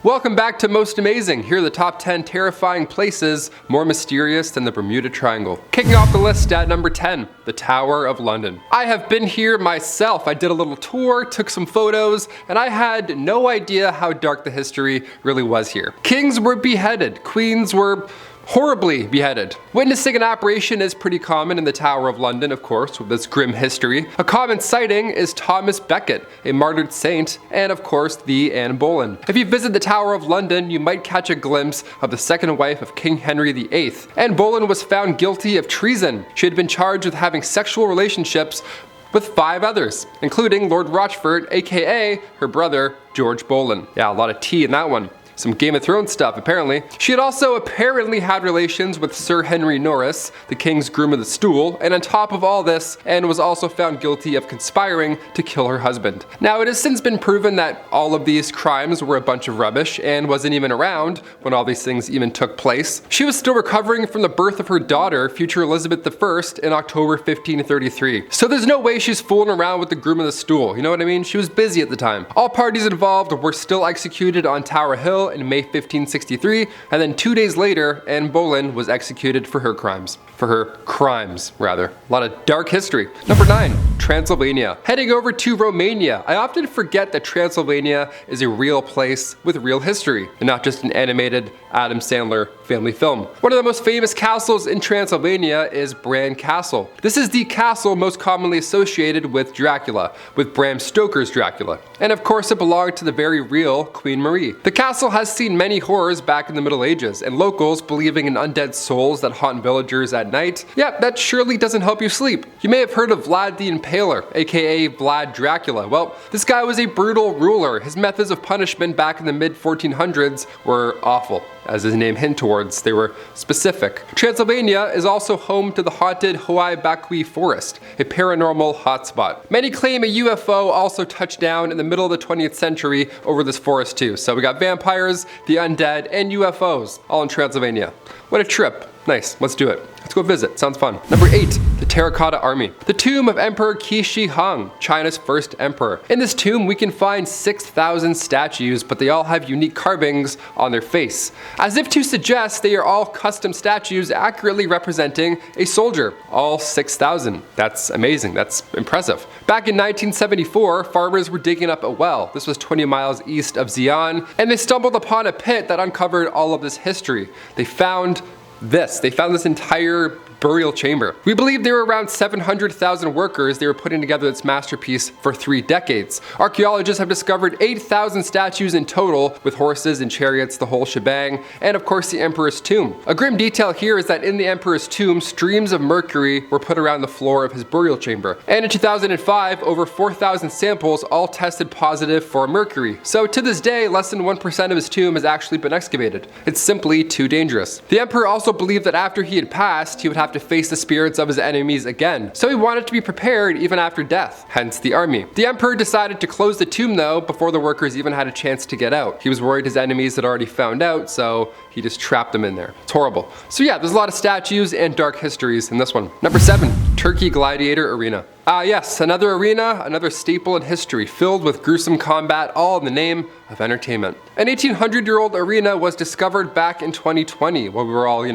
Welcome back to Most Amazing. Here are the top 10 terrifying places more mysterious than the Bermuda Triangle. Kicking off the list at number 10, the Tower of London. I have been here myself. I did a little tour, took some photos, and I had no idea how dark the history really was here. Kings were beheaded, queens were horribly beheaded. Witnessing an apparition is pretty common in the Tower of London, of course, with its grim history. A common sighting is Thomas Becket, a martyred saint, and of course the Anne Boleyn. If you visit the Tower of London, you might catch a glimpse of the second wife of King Henry VIII. Anne Boleyn was found guilty of treason. She had been charged with having sexual relationships with 5 others, including Lord Rochford, aka her brother, George Boleyn. Yeah, a lot of tea in that one. Some Game of Thrones stuff, apparently. She had also apparently had relations with Sir Henry Norris, the king's groom of the stool, and on top of all this, Anne was also found guilty of conspiring to kill her husband. Now, it has since been proven that all of these crimes were a bunch of rubbish. Anne wasn't even around when all these things even took place. She was still recovering from the birth of her daughter, future Elizabeth I, in October 1533. So there's no way she's fooling around with the groom of the stool, you know what I mean? She was busy at the time. All parties involved were still executed on Tower Hill in May 1563, and then 2 days later, Anne Boleyn was executed for her crimes. A lot of dark history. Number 9, Transylvania. Heading over to Romania. I often forget that Transylvania is a real place with real history, and not just an animated Adam Sandler family film. One of the most famous castles in Transylvania is Bran Castle. This is the castle most commonly associated with Dracula, with Bram Stoker's Dracula. And of course it belonged to the very real Queen Marie. The castle has seen many horrors back in the Middle Ages, and locals believing in undead souls that haunt villagers at night, yeah, that surely doesn't help you sleep. You may have heard of Vlad the Impaler, aka Vlad Dracula. Well, this guy was a brutal ruler. His methods of punishment back in the mid-1400s were awful. As his name hints towards, they were specific. Transylvania is also home to the haunted Houska Forest, a paranormal hotspot. Many claim a UFO also touched down in the middle of the 20th century over this forest too. So we got vampires, the undead, and UFOs, all in Transylvania. What a trip. Nice, let's do it. Let's go visit, sounds fun. Number 8, the Terracotta Army. The tomb of Emperor Qi Shi Huang, China's first emperor. In this tomb, we can find 6,000 statues, but they all have unique carvings on their face, as if to suggest they are all custom statues accurately representing a soldier. All 6,000. That's amazing, that's impressive. Back in 1974, farmers were digging up a well. This was 20 miles east of Xi'an, and they stumbled upon a pit that uncovered all of this history. They found this entire burial chamber. We believe there were around 700,000 workers. They were putting together this masterpiece for 3 decades. Archaeologists have discovered 8,000 statues in total, with horses and chariots, the whole shebang, and of course the emperor's tomb. A grim detail here is that in the emperor's tomb, streams of mercury were put around the floor of his burial chamber. And in 2005, over 4,000 samples all tested positive for mercury. So to this day, less than 1% of his tomb has actually been excavated. It's simply too dangerous. The emperor also believed that after he had passed, he would have to face the spirits of his enemies again. So he wanted to be prepared even after death, hence the army. The emperor decided to close the tomb though before the workers even had a chance to get out. He was worried his enemies had already found out, so he just trapped them in there. It's horrible. So yeah, there's a lot of statues and dark histories in this one. Number 7, Turkey Gladiator Arena. Yes, another arena, another staple in history, filled with gruesome combat, all in the name of entertainment. An 1800-year-old arena was discovered back in 2020 while we were all,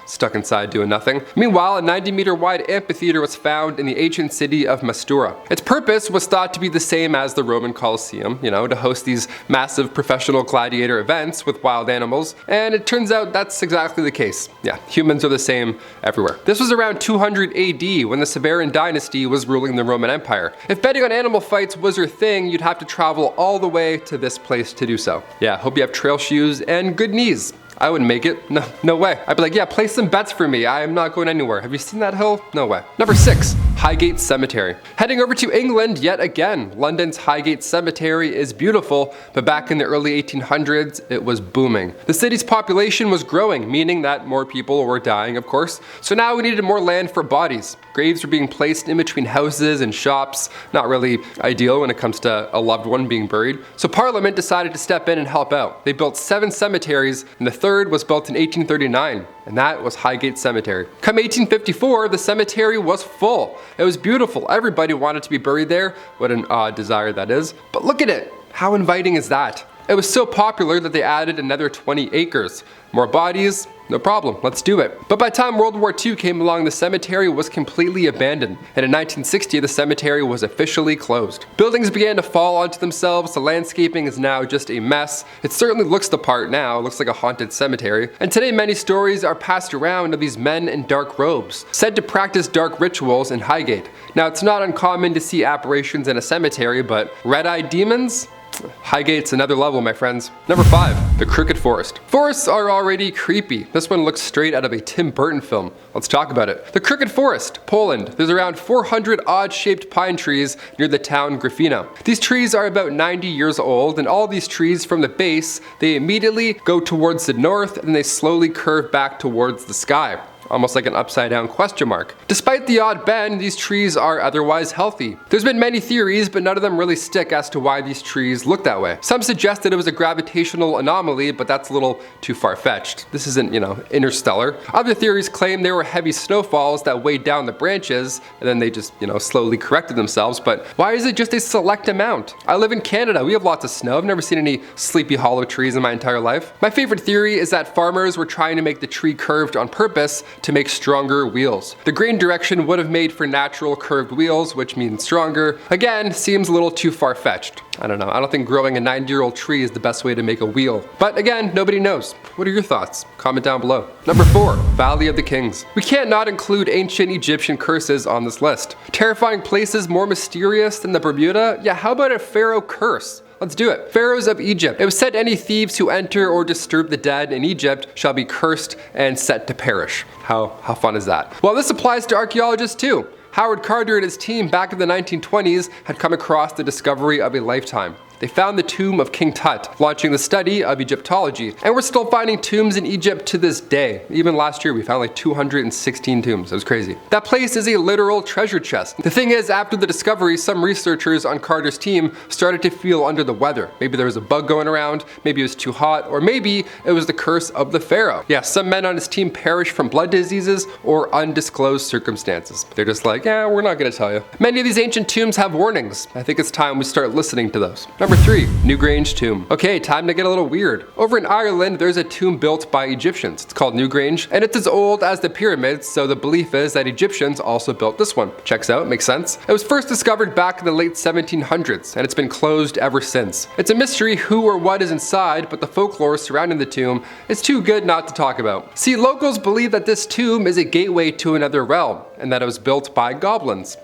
stuck inside doing nothing. Meanwhile, a 90-meter wide amphitheater was found in the ancient city of Mastura. Its purpose was thought to be the same as the Roman Colosseum, to host these massive professional gladiator events with wild animals, and it turns out that's exactly the case. Yeah, humans are the same everywhere. This was around 200 AD when the Severan dynasty was ruling the Roman Empire. If betting on animal fights was your thing, you'd have to travel all the way to this place to do so. Yeah, hope you have trail shoes and good knees. I wouldn't make it. No way. I'd be like, yeah, place some bets for me. I am not going anywhere. Have you seen that hill? No way. Number 6, Highgate Cemetery. Heading over to England yet again. London's Highgate Cemetery is beautiful, but back in the early 1800s, it was booming. The city's population was growing, meaning that more people were dying, of course. So now we needed more land for bodies. Graves were being placed in between houses and shops. Not really ideal when it comes to a loved one being buried. So Parliament decided to step in and help out. They built 7 cemeteries, and the third was built in 1839, and that was Highgate Cemetery. Come 1854, the cemetery was full. It was beautiful. Everybody wanted to be buried there. What an odd desire that is. But look at it. How inviting is that? It was so popular that they added another 20 acres. More bodies? No problem, let's do it. But by the time World War II came along, the cemetery was completely abandoned, and in 1960 the cemetery was officially closed. Buildings began to fall onto themselves, the landscaping is now just a mess. It certainly looks the part now, it looks like a haunted cemetery. And today many stories are passed around of these men in dark robes, said to practice dark rituals in Highgate. Now it's not uncommon to see apparitions in a cemetery, but red-eyed demons? Highgate's another level, my friends. Number 5, the Crooked Forest. Forests are already creepy. This one looks straight out of a Tim Burton film. Let's talk about it. The Crooked Forest, Poland. There's around 400 odd-shaped pine trees near the town Gryfino. These trees are about 90 years old, and all these trees from the base, they immediately go towards the north and they slowly curve back towards the sky. Almost like an upside down question mark. Despite the odd bend, these trees are otherwise healthy. There's been many theories, but none of them really stick as to why these trees look that way. Some suggest that it was a gravitational anomaly, but that's a little too far-fetched. This isn't, interstellar. Other theories claim there were heavy snowfalls that weighed down the branches, and then they just, slowly corrected themselves, but why is it just a select amount? I live in Canada, we have lots of snow. I've never seen any Sleepy Hollow trees in my entire life. My favorite theory is that farmers were trying to make the tree curved on purpose to make stronger wheels. The grain direction would have made for natural curved wheels, which means stronger. Again, seems a little too far-fetched. I don't know, I don't think growing a 90-year-old tree is the best way to make a wheel. But again, nobody knows. What are your thoughts? Comment down below. Number 4, Valley of the Kings. We can't not include ancient Egyptian curses on this list. Terrifying places more mysterious than the Bermuda? Yeah, how about a pharaoh curse? Let's do it. Pharaohs of Egypt. It was said any thieves who enter or disturb the dead in Egypt shall be cursed and set to perish. How fun is that? Well, this applies to archaeologists too. Howard Carter and his team back in the 1920s had come across the discovery of a lifetime. They found the tomb of King Tut, launching the study of Egyptology. And we're still finding tombs in Egypt to this day. Even last year we found like 216 tombs. It was crazy. That place is a literal treasure chest. The thing is, after the discovery, some researchers on Carter's team started to feel under the weather. Maybe there was a bug going around, maybe it was too hot, or maybe it was the curse of the pharaoh. Yeah, some men on his team perished from blood diseases or undisclosed circumstances. They're just like, yeah, we're not gonna tell you. Many of these ancient tombs have warnings. I think it's time we start listening to those. Number 3, Newgrange Tomb. Okay, time to get a little weird. Over in Ireland, there's a tomb built by Egyptians. It's called Newgrange, and it's as old as the pyramids, so the belief is that Egyptians also built this one. Checks out, makes sense. It was first discovered back in the late 1700s, and it's been closed ever since. It's a mystery who or what is inside, but the folklore surrounding the tomb is too good not to talk about. See, locals believe that this tomb is a gateway to another realm, and that it was built by goblins.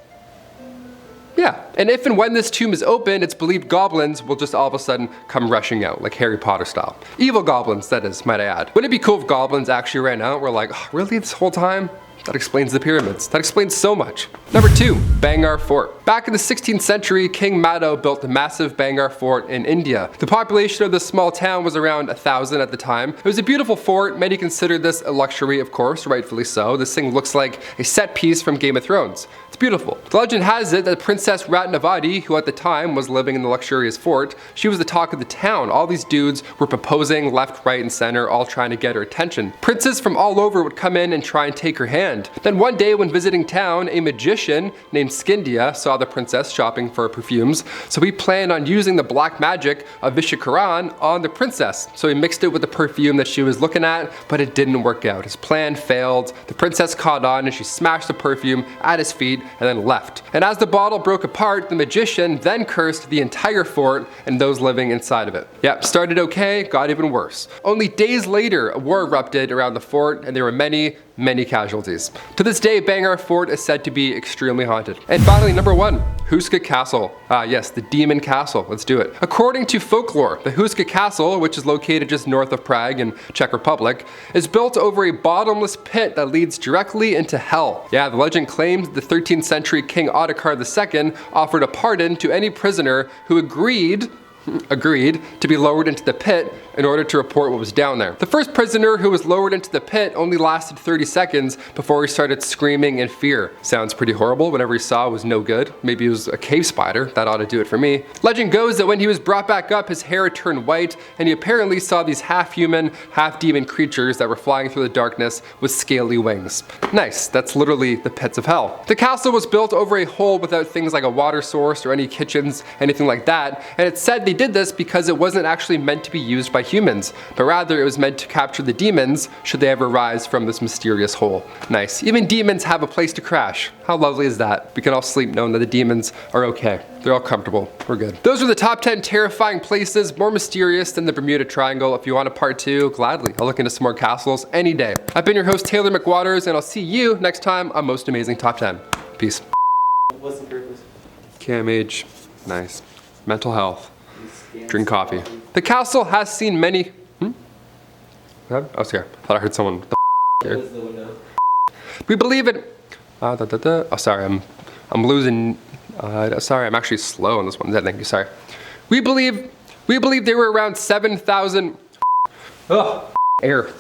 Yeah, and if and when this tomb is open, it's believed goblins will just all of a sudden come rushing out, like Harry Potter style. Evil goblins, that is, might I add. Wouldn't it be cool if goblins actually ran out? We're like, oh, really, this whole time? That explains the pyramids. That explains so much. Number 2, Bhangarh Fort. Back in the 16th century, King Madho built the massive Bhangarh Fort in India. The population of this small town was around 1,000 at the time. It was a beautiful fort. Many considered this a luxury, of course, rightfully so. This thing looks like a set piece from Game of Thrones. It's beautiful. The legend has it that Princess Ratnavati, who at the time was living in the luxurious fort, she was the talk of the town. All these dudes were proposing left, right, and center, all trying to get her attention. Princes from all over would come in and try and take her hand. Then one day when visiting town, a magician named Scindia saw the princess shopping for perfumes, so he planned on using the black magic of Vishakaran on the princess. So he mixed it with the perfume that she was looking at, but it didn't work out. His plan failed. The princess caught on and she smashed the perfume at his feet and then left. And as the bottle broke apart, the magician then cursed the entire fort and those living inside of it. Yep, started okay, got even worse. Only days later, a war erupted around the fort and there were many casualties. To this day, Bhangarh Fort is said to be extremely haunted. And finally, number 1, Houska Castle. Ah yes, the demon castle. Let's do it. According to folklore, the Houska Castle, which is located just north of Prague in Czech Republic, is built over a bottomless pit that leads directly into hell. Yeah, the legend claims the 13th century King Ottokar II offered a pardon to any prisoner who agreed to be lowered into the pit in order to report what was down there. The first prisoner who was lowered into the pit only lasted 30 seconds before he started screaming in fear. Sounds pretty horrible. Whatever he saw was no good. Maybe it was a cave spider. That ought to do it for me. Legend goes that when he was brought back up, his hair turned white, and he apparently saw these half-human, half-demon creatures that were flying through the darkness with scaly wings. Nice. That's literally the pits of hell. The castle was built over a hole without things like a water source or any kitchens, anything like that, and it's said they did this because it wasn't actually meant to be used by humans, but rather it was meant to capture the demons should they ever rise from this mysterious hole. Nice. Even demons have a place to crash. How lovely is that? We can all sleep knowing that the demons are okay. They're all comfortable. We're good. Those are the top 10 terrifying places more mysterious than the Bermuda Triangle. If you want a part 2, gladly. I'll look into some more castles any day. I've been your host, Taylor McWaters, and I'll see you next time on Most Amazing Top 10. Peace. What's the purpose? CAMH. Nice. Mental health. Drink coffee. The castle has seen many... Oh, sorry. I thought I heard someone... Close the window. We believe it... Oh, sorry. I'm losing... sorry, I'm actually slow on this one. Thank you, sorry. We believe there were around 7,000... Ugh. Air.